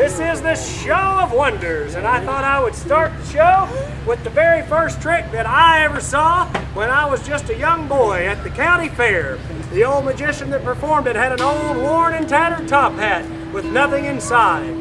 This is the Show of Wonders, and I thought I would start the show with the very first trick that I ever saw when I was just a young boy at the county fair. The old magician that performed it had an old worn and tattered top hat with nothing inside.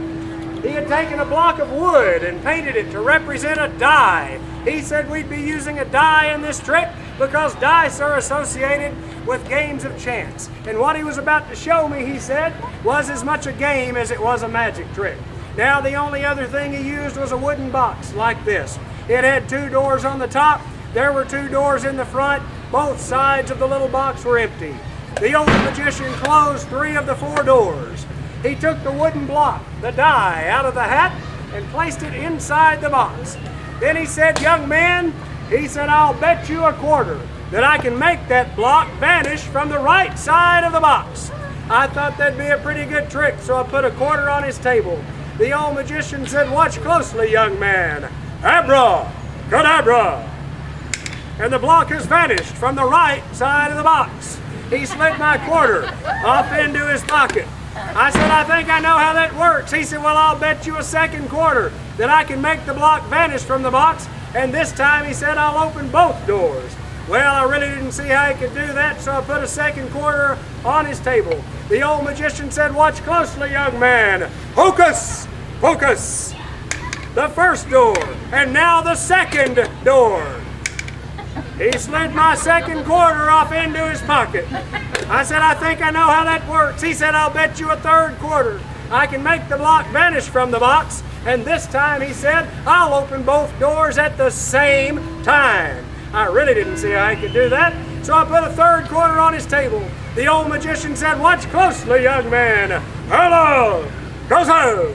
He had taken a block of wood and painted it to represent a die. He said we'd be using a die in this trick because dice are associated with games of chance. And what he was about to show me, he said, was as much a game as it was a magic trick. Now, the only other thing he used was a wooden box like this. It had 2 doors on the top. There were 2 doors in the front. Both sides of the little box were empty. The old magician closed 3 of the 4 doors. He took the wooden block, the die, out of the hat and placed it inside the box. Then he said, "Young man," he said, "I'll bet you a quarter that I can make that block vanish from the right side of the box." I thought that'd be a pretty good trick, so I put a quarter on his table. The old magician said, "Watch closely, young man. Abracadabra." And the block has vanished from the right side of the box. He slid my quarter off into his pocket. I said, "I think I know how that works." He said, "Well, I'll bet you a second quarter that I can make the block vanish from the box, and this time," he said, "I'll open both doors." Well, I really didn't see how he could do that, so I put a second quarter on his table. The old magician said, "Watch closely, young man. Hocus pocus." The first door, and now the second door. He slid my second quarter off into his pocket. I said, "I think I know how that works." He said, "I'll bet you a third quarter I can make the block vanish from the box, and this time," he said, "I'll open both doors at the same time." I really didn't see how he could do that, so I put a third quarter on his table. The old magician said, "Watch closely, young man. Hello, goes home."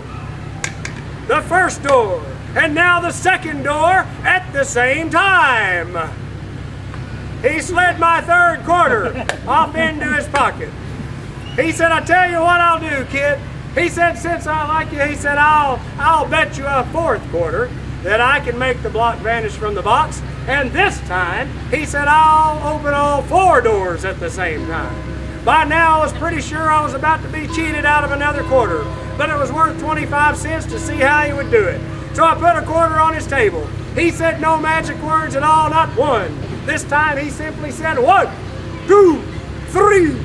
The first door, and now the second door at the same time. He slid my third quarter off into his pocket. He said, "I tell you what I'll do, kid." He said, "Since I like you," he said, I'll bet you a fourth quarter that I can make the block vanish from the box. And this time," he said, "I'll open all 4 doors at the same time." By now, I was pretty sure I was about to be cheated out of another quarter, but it was worth 25 cents to see how he would do it. So I put a quarter on his table. He said no magic words at all, not one. This time he simply said 1, 2, 3,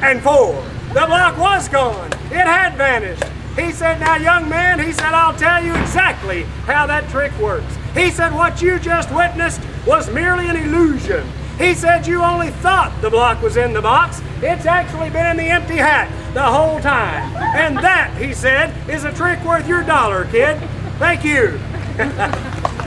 and 4. The block was gone. It had vanished. He said, "Now, young man," he said, "I'll tell you exactly how that trick works." He said, "What you just witnessed was merely an illusion." He said, "You only thought the block was in the box. It's actually been in the empty hat the whole time. And that," he said, "is a trick worth your dollar, kid. Thank you."